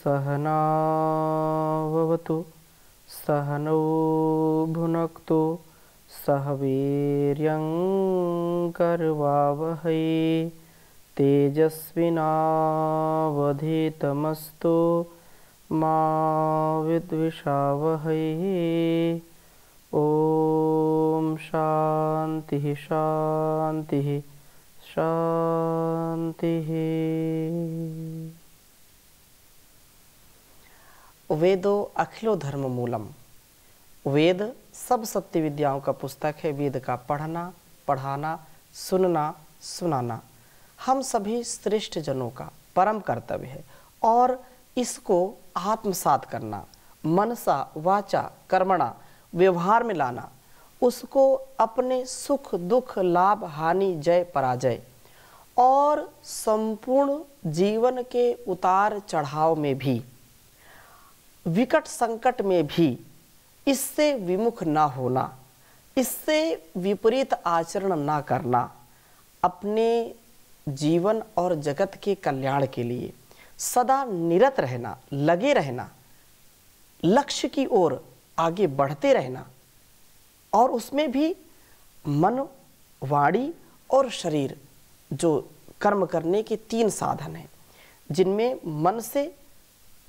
सहनाववतु सहनौ भुनक्तु सह वीर्यं करवावहै तेजस्विनावधीतमस्तु मा विद्विषावहै। ओम शांति शांति शांति। वेदो अखिलो धर्म मूलम। वेद सब सत्य विद्याओं का पुस्तक है। वेद का पढ़ना, पढ़ाना, सुनना, सुनाना हम सभी श्रेष्ठ जनों का परम कर्तव्य है और इसको आत्मसात करना, मनसा वाचा कर्मणा व्यवहार में लाना, उसको अपने सुख दुख लाभ हानि जय पराजय और संपूर्ण जीवन के उतार चढ़ाव में भी, विकट संकट में भी इससे विमुख ना होना, इससे विपरीत आचरण ना करना, अपने जीवन और जगत के कल्याण के लिए सदा निरत रहना, लगे रहना, लक्ष्य की ओर आगे बढ़ते रहना और उसमें भी मन, वाणी और शरीर जो कर्म करने के 3 साधन हैं, जिनमें मन से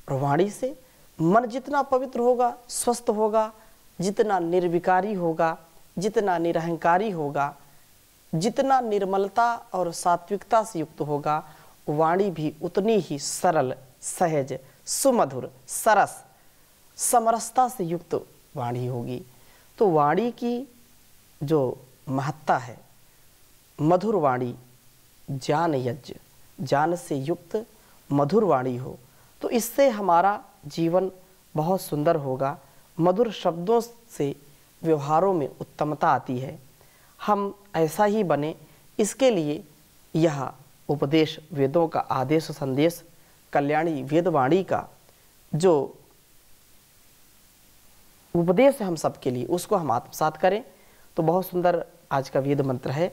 और वाणी से, मन जितना पवित्र होगा, स्वस्थ होगा, जितना निर्विकारी होगा, जितना निरहंकारी होगा, जितना निर्मलता और सात्विकता से युक्त होगा, वाणी भी उतनी ही सरल, सहज, सुमधुर, सरस, समरसता से युक्त वाणी होगी। तो वाणी की जो महत्ता है, मधुर वाणी ज्ञान यज्ञ, ज्ञान से युक्त मधुर वाणी हो तो इससे हमारा जीवन बहुत सुंदर होगा। मधुर शब्दों से व्यवहारों में उत्तमता आती है। हम ऐसा ही बने, इसके लिए यह उपदेश, वेदों का आदेश संदेश, कल्याणी वेदवाणी का जो उपदेश है हम सबके लिए, उसको हम आत्मसात करें। तो बहुत सुंदर आज का वेद मंत्र है।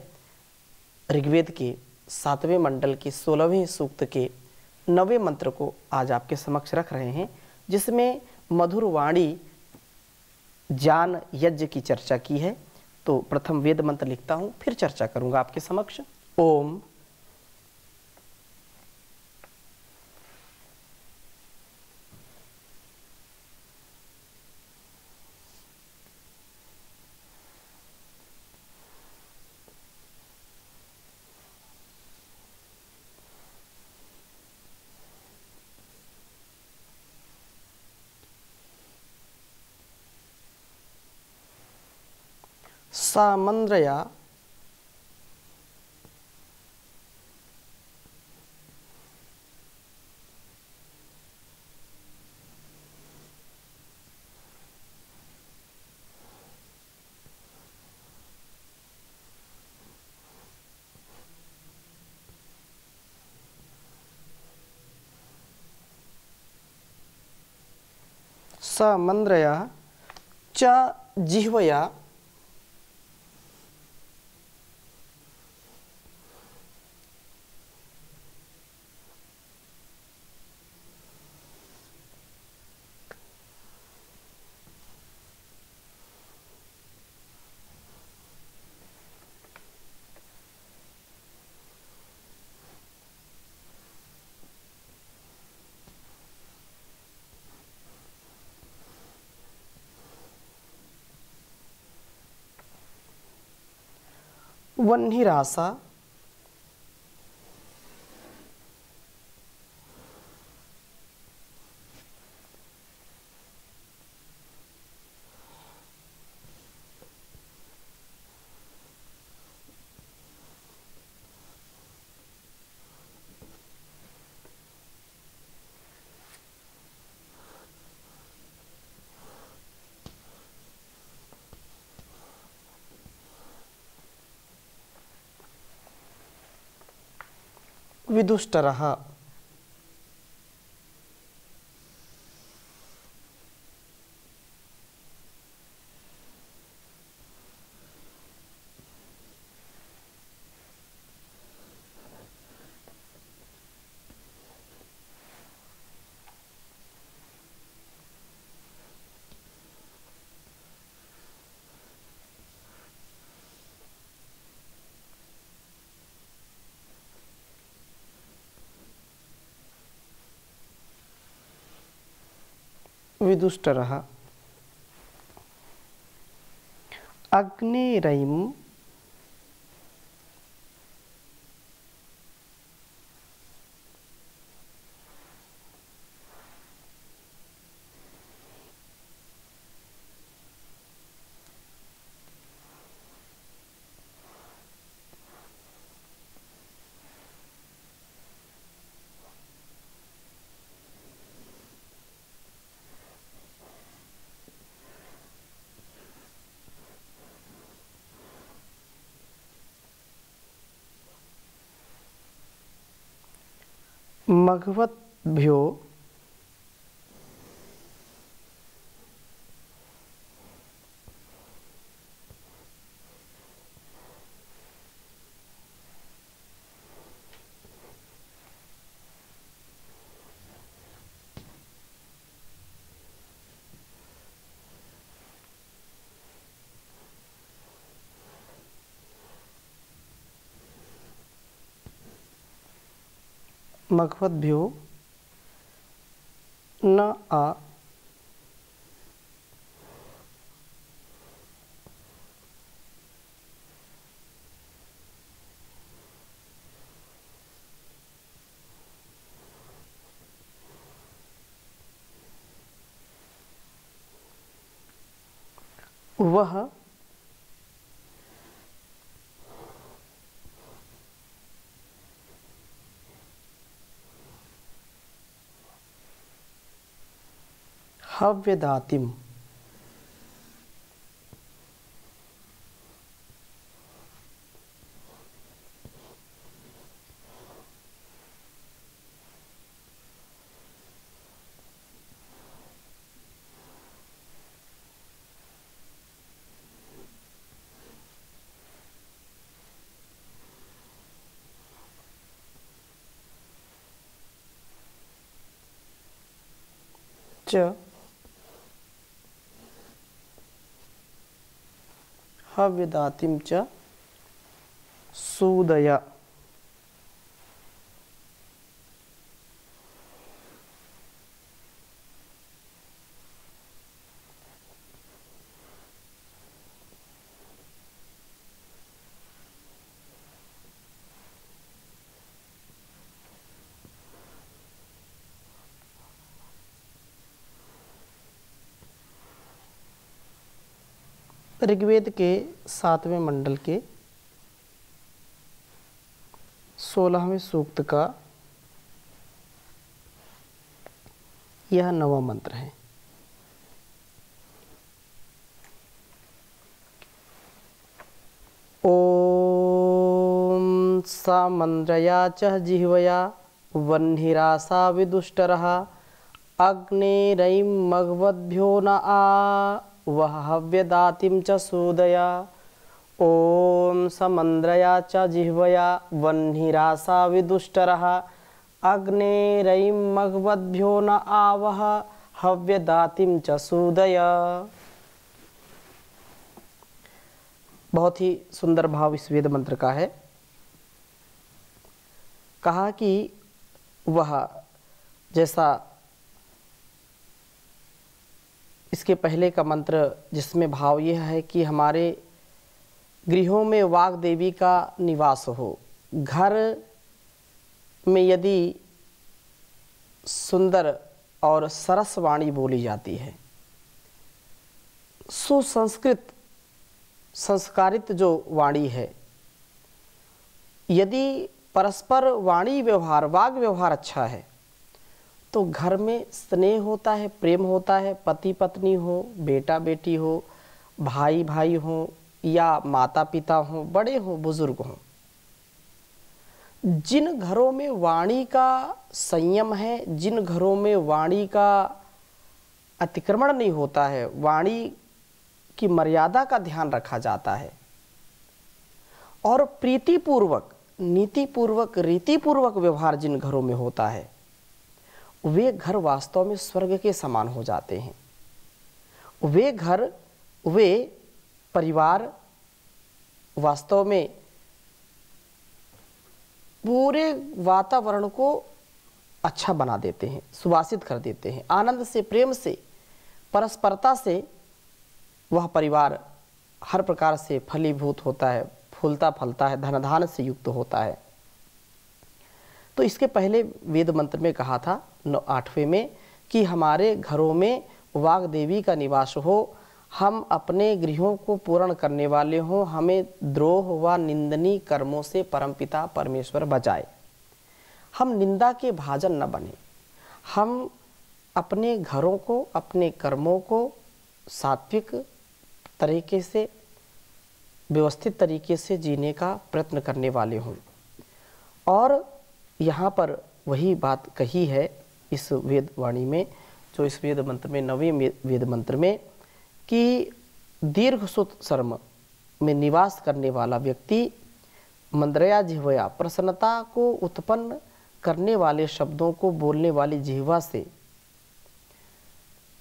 ऋग्वेद के 7वें मंडल के 16वें सूक्त के 9वें मंत्र को आज आपके समक्ष रख रहे हैं, जिसमें मधुर वाणी ज्ञान यज्ञ की चर्चा की है। तो प्रथम वेद मंत्र लिखता हूं, फिर चर्चा करूंगा आपके समक्ष। ओम सामंद्रया सामंद्रया च जिह्वया वह्निरासा विदुष्टरः विदुष्टरः अग्नेरयिं मघवद्भ्यो मघवद्भ्यो न आ वह हव्यदातिम च हव्यदातिं च सूदय। ऋग्वेद के 7वें मंडल के 16वें सूक्त का यह 9वां मंत्र है। ओम सामंद्रया च जिह्वया वह्निरासा विदुष्टरः अग्नेरयिं मघवद्भ्यो न आ वह हव्यदातिं च सूदय। ओम समंद्रया च जिह्वया वह्निरासा विदुष्टरः अग्नेरयिं मघवद्भ्यो न आवह हव्यदातिं च सूदय। बहुत ही सुंदर भाव इस वेद मंत्र का है। कहा कि वह, जैसा इसके पहले का मंत्र जिसमें भाव यह है कि हमारे गृहों में वाग देवी का निवास हो। घर में यदि सुंदर और सरस वाणी बोली जाती है, सुसंस्कृत संस्कारित जो वाणी है, यदि परस्पर वाणी व्यवहार वाग व्यवहार अच्छा है तो घर में स्नेह होता है, प्रेम होता है। पति पत्नी हो, बेटा बेटी हो, भाई भाई हो, या माता पिता हो, बड़े हो, बुजुर्ग हो। जिन घरों में वाणी का संयम है, जिन घरों में वाणी का अतिक्रमण नहीं होता है, वाणी की मर्यादा का ध्यान रखा जाता है और प्रीतिपूर्वक, नीतिपूर्वक, रीतिपूर्वक व्यवहार जिन घरों में होता है, वे घर वास्तव में स्वर्ग के समान हो जाते हैं। वे घर, वे परिवार वास्तव में पूरे वातावरण को अच्छा बना देते हैं, सुवासित कर देते हैं। आनंद से, प्रेम से परस्परता से वह परिवार हर प्रकार से फलीभूत होता है, फूलता फलता है, धनधान से युक्त होता है। तो इसके पहले वेद मंत्र में कहा था 8वें में कि हमारे घरों में वाग देवी का निवास हो, हम अपने गृहों को पूर्ण करने वाले हों, हमें द्रोह व निंदनीय कर्मों से परमपिता परमेश्वर बचाए। हम निंदा के भाजन न बने, हम अपने घरों को, अपने कर्मों को सात्विक तरीके से, व्यवस्थित तरीके से जीने का प्रयत्न करने वाले हों। और यहाँ पर वही बात कही है इस वेद वाणी में, जो इस वेद मंत्र में 9वें वेद मंत्र में, कि दीर्घसुत शर्म में निवास करने वाला व्यक्ति मंद्रया जिह्वया, प्रसन्नता को उत्पन्न करने वाले शब्दों को बोलने वाली जिह्वा से,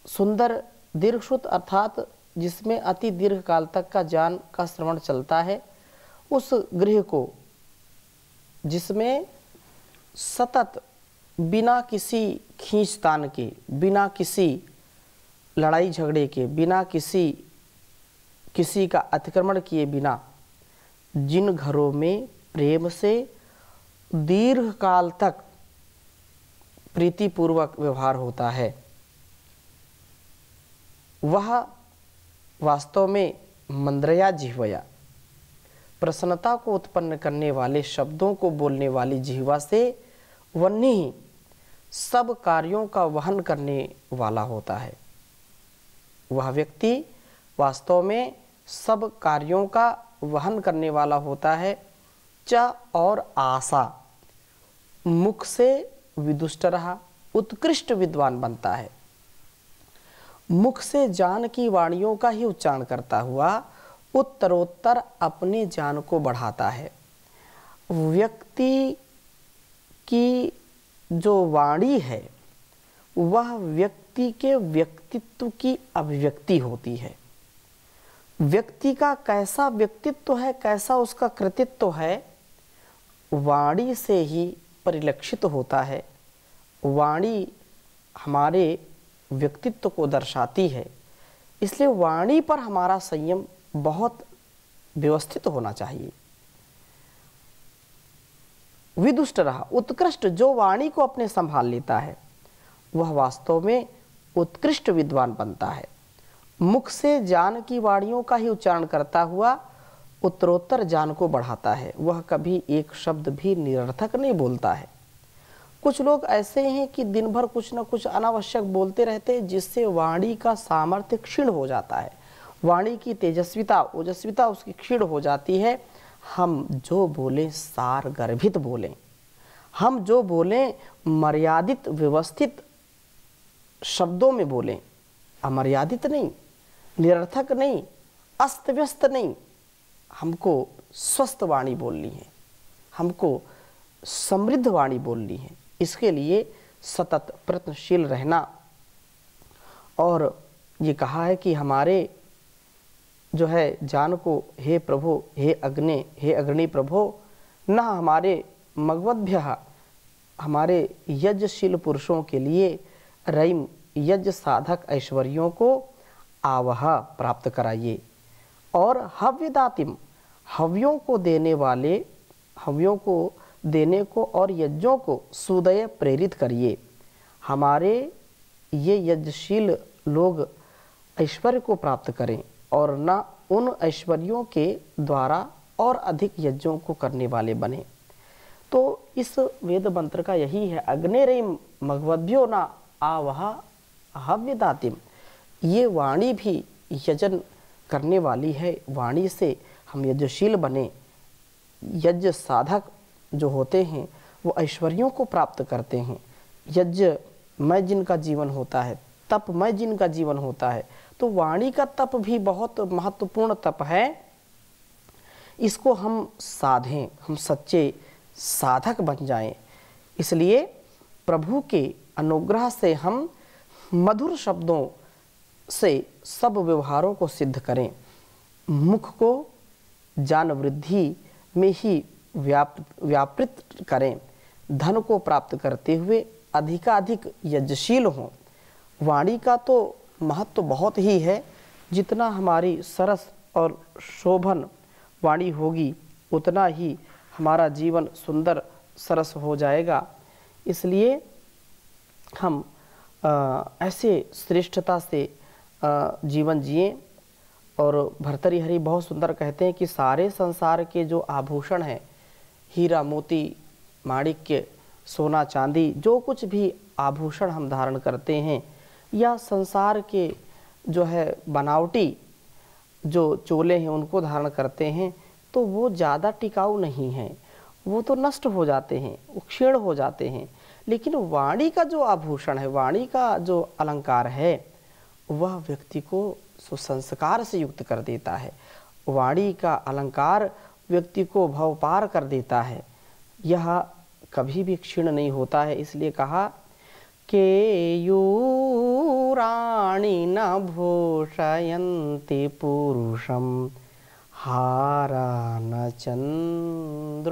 सुंदर दीर्घसुत अर्थात जिसमें अति दीर्घ काल तक का ज्ञान का श्रवण चलता है, उस गृह को, जिसमें सतत बिना किसी खींचतान के, बिना किसी लड़ाई झगड़े के, बिना किसी का अतिक्रमण किए बिना, जिन घरों में प्रेम से दीर्घ काल तक प्रीतिपूर्वक व्यवहार होता है, वह वास्तव में मंद्रया जिह्वया, प्रसन्नता को उत्पन्न करने वाले शब्दों को बोलने वाली जिह्वा से वन्य ही सब कार्यों का वहन करने वाला होता है। वह व्यक्ति वास्तव में सब कार्यों का वहन करने वाला होता है। च और आशा, मुख से विदुष्ट रहा, उत्कृष्ट विद्वान बनता है। मुख से ज्ञान की वाणियों का ही उच्चारण करता हुआ उत्तरोत्तर अपने ज्ञान को बढ़ाता है। व्यक्ति की जो वाणी है वह व्यक्ति के व्यक्तित्व की अभिव्यक्ति होती है। व्यक्ति का कैसा व्यक्तित्व है, कैसा उसका कृतित्व है, वाणी से ही परिलक्षित होता है। वाणी हमारे व्यक्तित्व को दर्शाती है, इसलिए वाणी पर हमारा संयम बहुत व्यवस्थित होना चाहिए। विदुष्ट रहा, उत्कृष्ट, जो वाणी को अपने संभाल लेता है वह वास्तव में उत्कृष्ट विद्वान बनता है। मुख से ज्ञान की वाणियों का ही उच्चारण करता हुआ उत्तरोत्तर ज्ञान को बढ़ाता है। वह कभी एक शब्द भी निरर्थक नहीं बोलता है। कुछ लोग ऐसे हैं कि दिन भर कुछ न कुछ अनावश्यक बोलते रहते हैं, जिससे वाणी का सामर्थ्य क्षीण हो जाता है, वाणी की तेजस्विता, ओजस्विता उसकी क्षीण हो जाती है। हम जो बोलें सार गर्भित बोलें, हम जो बोलें मर्यादित व्यवस्थित शब्दों में बोलें, अमर्यादित नहीं, निरर्थक नहीं, अस्त व्यस्त नहीं। हमको स्वस्थ वाणी बोलनी है, हमको समृद्ध वाणी बोलनी है। इसके लिए सतत प्रयत्नशील रहना। और ये कहा है कि हमारे जो है जान को, हे प्रभु, हे अग्नि प्रभो, न हमारे मगवद्भ्य, हमारे यज्ञशील पुरुषों के लिए रईम यज्ञ साधक ऐश्वर्यों को आवह प्राप्त कराइए। और हव्यदातिम, हव्यों को देने वाले, हव्यों को देने को और यज्ञों को सुदय प्रेरित करिए। हमारे ये यज्ञशील लोग ऐश्वर्य को प्राप्त करें और न उन ऐश्वर्यों के द्वारा और अधिक यज्ञों को करने वाले बने। तो इस वेद मंत्र का यही है, अग्निरेम मघवद्भ्यो न आवह हव्यदातिम। ये वाणी भी यजन करने वाली है, वाणी से हम यज्ञशील बने। यज्ञ साधक जो होते हैं वो ऐश्वर्यों को प्राप्त करते हैं। यज्ञमय जिनका जीवन होता है, तपमय जिनका जीवन होता है, तो वाणी का तप भी बहुत महत्वपूर्ण तप है। इसको हम साधें, हम सच्चे साधक बन जाएं। इसलिए प्रभु के अनुग्रह से हम मधुर शब्दों से सब व्यवहारों को सिद्ध करें। मुख को ज्ञान वृद्धि में ही व्यापृत करें। धन को प्राप्त करते हुए अधिकाधिक यज्ञशील हों। वाणी का तो महत्व तो बहुत ही है। जितना हमारी सरस और शोभन वाणी होगी उतना ही हमारा जीवन सुंदर सरस हो जाएगा। इसलिए हम ऐसे श्रेष्ठता से जीवन जिए। और भर्तृहरि बहुत सुंदर कहते हैं कि सारे संसार के जो आभूषण हैं, हीरा मोती माणिक्य सोना चांदी, जो कुछ भी आभूषण हम धारण करते हैं या संसार के जो है बनावटी जो चोले हैं उनको धारण करते हैं, तो वो ज़्यादा टिकाऊ नहीं हैं, वो तो नष्ट हो जाते हैं, वो क्षीण हो जाते हैं। लेकिन वाणी का जो आभूषण है, वाणी का जो अलंकार है, वह व्यक्ति को सुसंस्कार से युक्त कर देता है। वाणी का अलंकार व्यक्ति को भव पार कर देता है, यह कभी भी क्षीण नहीं होता है। इसलिए कहा केयूराणि न भूषयन्ति पुरुषं हारा न चन्द्रोज्ज्वला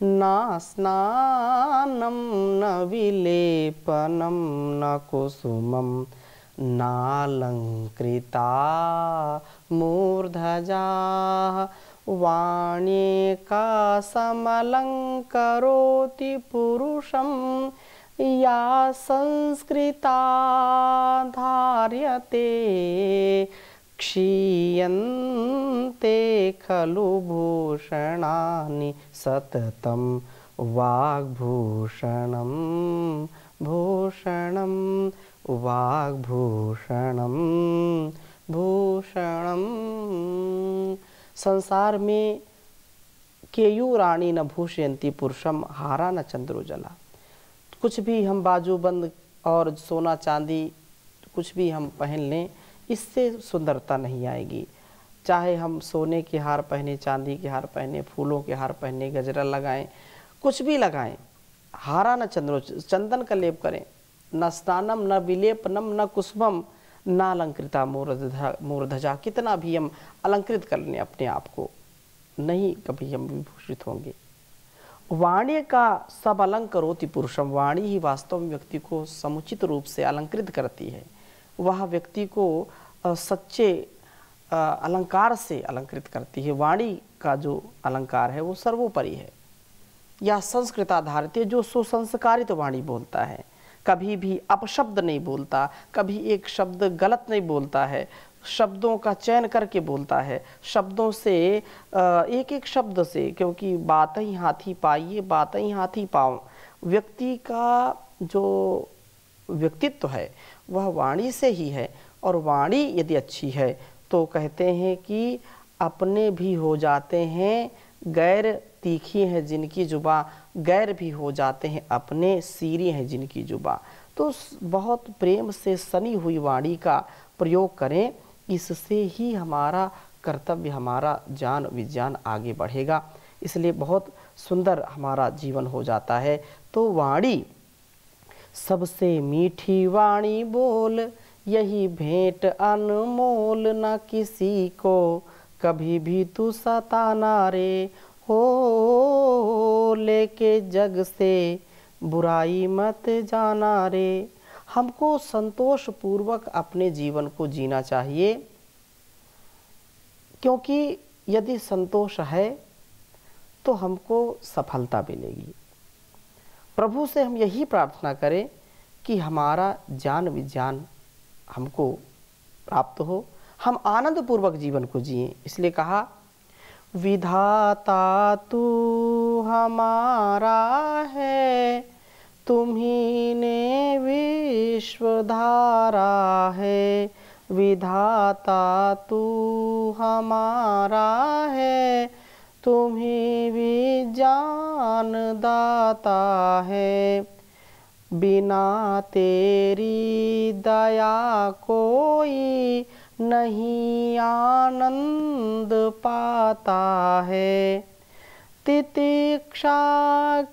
न स्नानं न विलेपनं न कुसुमं नालंकृता मूर्धजा वाण्येका समलंकरोति पुरुषं या संस्कृता धार्यते क्षीयन्ते खलु भूषणानि सततं वाग्भूषणं भूषणं वाग्भूषणं भूषणं। संसार में केयूराणि न भूषयन्ति पुरुषम हारा न चंद्रोजला। कुछ भी हम बाजूबंद और सोना चांदी कुछ भी हम पहन लें, इससे सुंदरता नहीं आएगी। चाहे हम सोने के हार पहने, चांदी के हार पहने, फूलों के हार पहने, गजरा लगाएं, कुछ भी लगाएं, हारा न चंद्रो चंदन का लेप करें, न स्नानम न विलेपनम न कुसुमम न अलंकृता मूर्धजा। कितना भी हम अलंकृत कर लें अपने आप को, नहीं कभी हम विभूषित होंगे। वाणी का सब अलंकरोति पुरुषम। वाणी ही वास्तव में व्यक्ति को समुचित रूप से अलंकृत करती है। वह व्यक्ति को सच्चे अलंकार से अलंकृत करती है। वाणी का जो अलंकार है वो सर्वोपरि है। या संस्कृताधारित, जो सुसंस्कारित वाणी बोलता है, कभी भी अपशब्द नहीं बोलता, कभी एक शब्द गलत नहीं बोलता है, शब्दों का चयन करके बोलता है, शब्दों से एक एक शब्द से, क्योंकि बात ही हाथी पाइए बात ही हाथी पाओ। व्यक्ति का जो व्यक्तित्व है वह वाणी से ही है। और वाणी यदि अच्छी है तो कहते हैं कि अपने भी हो जाते हैं गैर तीखी है जिनकी जुबा, गैर भी हो जाते हैं अपने, सीरी हैं जिनकी जुबा। तो बहुत प्रेम से सनी हुई वाणी का प्रयोग करें, इससे ही हमारा कर्तव्य, हमारा ज्ञान विज्ञान आगे बढ़ेगा। इसलिए बहुत सुंदर हमारा जीवन हो जाता है। तो वाणी, सबसे मीठी वाणी बोल, यही भेंट अनमोल, न किसी को कभी भी तू सताना रे, हो लेके जग से बुराई मत जाना रे। हमको संतोष पूर्वक अपने जीवन को जीना चाहिए, क्योंकि यदि संतोष है तो हमको सफलता मिलेगी। प्रभु से हम यही प्रार्थना करें कि हमारा ज्ञान विज्ञान हमको प्राप्त हो, हम आनंद पूर्वक जीवन को जिएं। इसलिए कहा विधाता तू हमारा है, तुम्ही ने विश्व धारा है। विधाता तू हमारा है, तुम्ही विज्ञान दाता है। बिना तेरी दया कोई नहीं आनंद पाता है। तितिक्षा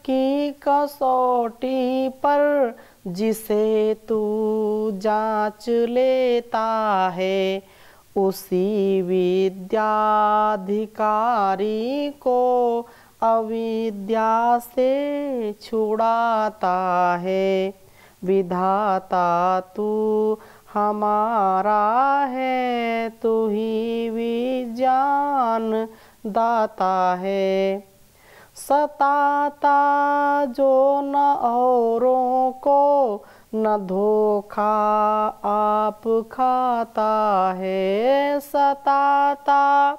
की कसौटी पर जिसे तू जांच लेता है, उसी विद्याधिकारी को अविद्या से छुड़ाता है। विधाता तू हमारा है, तू ही विज्ञान दाता है। सताता जो न औरों को, न धोखा आप खाता है। सताता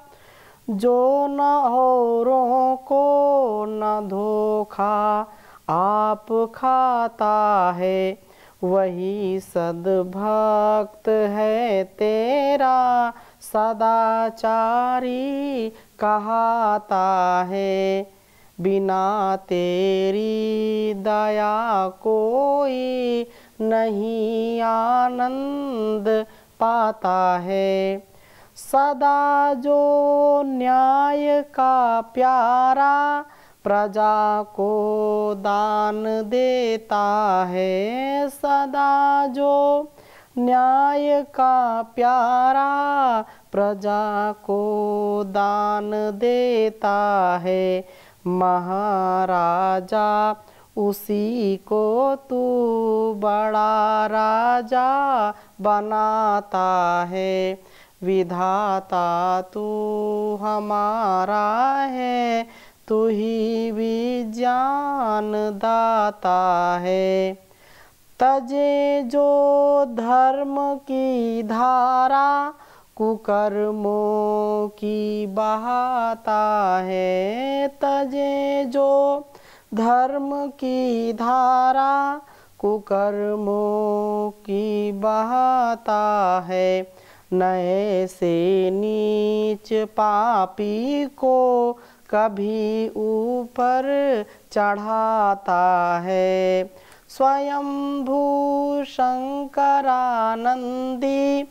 जो न औरों को, न धोखा आप खाता है। वही सद्भक्त है तेरा, सदाचारी कहाता है। बिना तेरी दया कोई नहीं आनंद पाता है। सदा जो न्याय का प्यारा, प्रजा को दान देता है। सदा जो न्याय का प्यारा, प्रजा को दान देता है। महाराजा उसी को तू बड़ा राजा बनाता है। विधाता तू हमारा है, तू ही विज्ञान दाता है। तजे जो धर्म की धारा, कुकर्मों की बहाता है। तजे जो धर्म की धारा, कुकर्मों की बहाता है। नए से नीच पापी को कभी ऊपर चढ़ाता है। स्वयंभू शंकरानंदी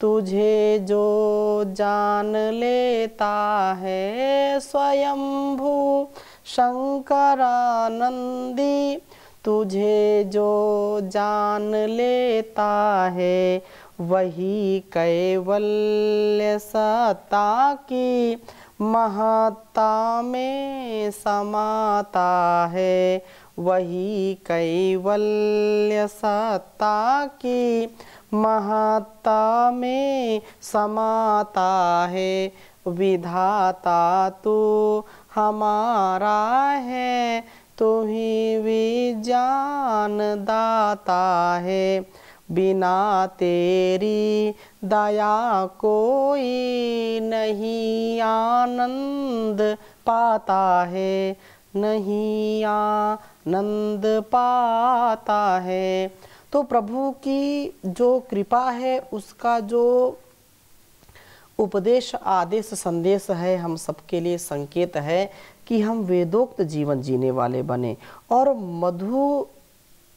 तुझे जो जान लेता है। स्वयंभू शंकरानंदी तुझे जो जान लेता है। वही कैवल्य सत्ता की महत्ता में समाता है। वही कैवल्य सत्ता की महत्ता में समाता है। विधाता तू हमारा है, तू ही विज्ञान दाता है। बिना तेरी दया कोई नहीं आनंद पाता है, नहीं आनंद पाता है। तो प्रभु की जो कृपा है, उसका जो उपदेश आदेश संदेश है, हम सबके लिए संकेत है कि हम वेदोक्त जीवन जीने वाले बने और मधु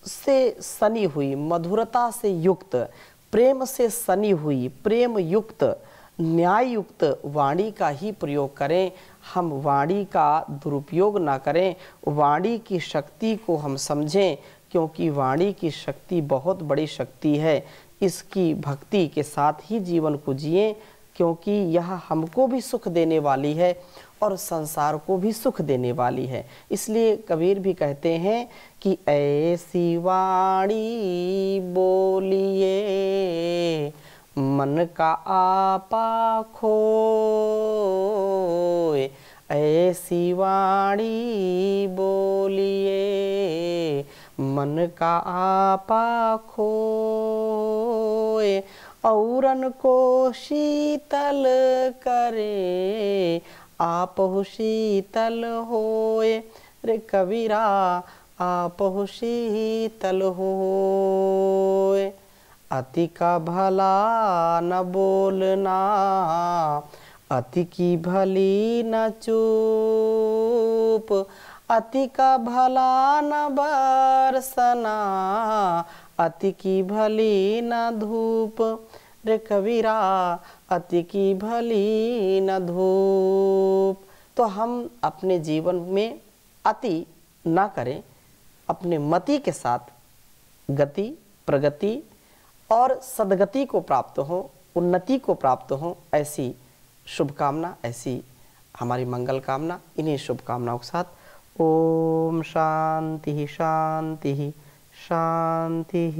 से सनी हुई, मधुरता से युक्त, प्रेम से सनी हुई, प्रेम युक्त, न्याय युक्त वाणी का ही प्रयोग करें। हम वाणी का दुरुपयोग ना करें, वाणी की शक्ति को हम समझें, क्योंकि वाणी की शक्ति बहुत बड़ी शक्ति है। इसकी भक्ति के साथ ही जीवन को जिएं, क्योंकि यह हमको भी सुख देने वाली है और संसार को भी सुख देने वाली है। इसलिए कबीर भी कहते हैं कि ऐसी वाणी बोलिए मन का आपा खोए। ऐसी वाणी बोलिए मन का आपा खोए। औरन को शीतल करे आपहु शीतल होए। रे कबीरा आपहु शीतल होए। अति का भला न बोलना, अति की भली न चूप। अति का भला न बरसना, अति की भली न धूप। रे कबीरा अति की भली न धूप। तो हम अपने जीवन में अति ना करें, अपने मति के साथ गति, प्रगति और सद्गति को प्राप्त हो, उन्नति को प्राप्त हो, ऐसी शुभकामना, ऐसी हमारी मंगल कामना। इन्हीं शुभकामनाओं के साथ ओम शांति शांति शांति।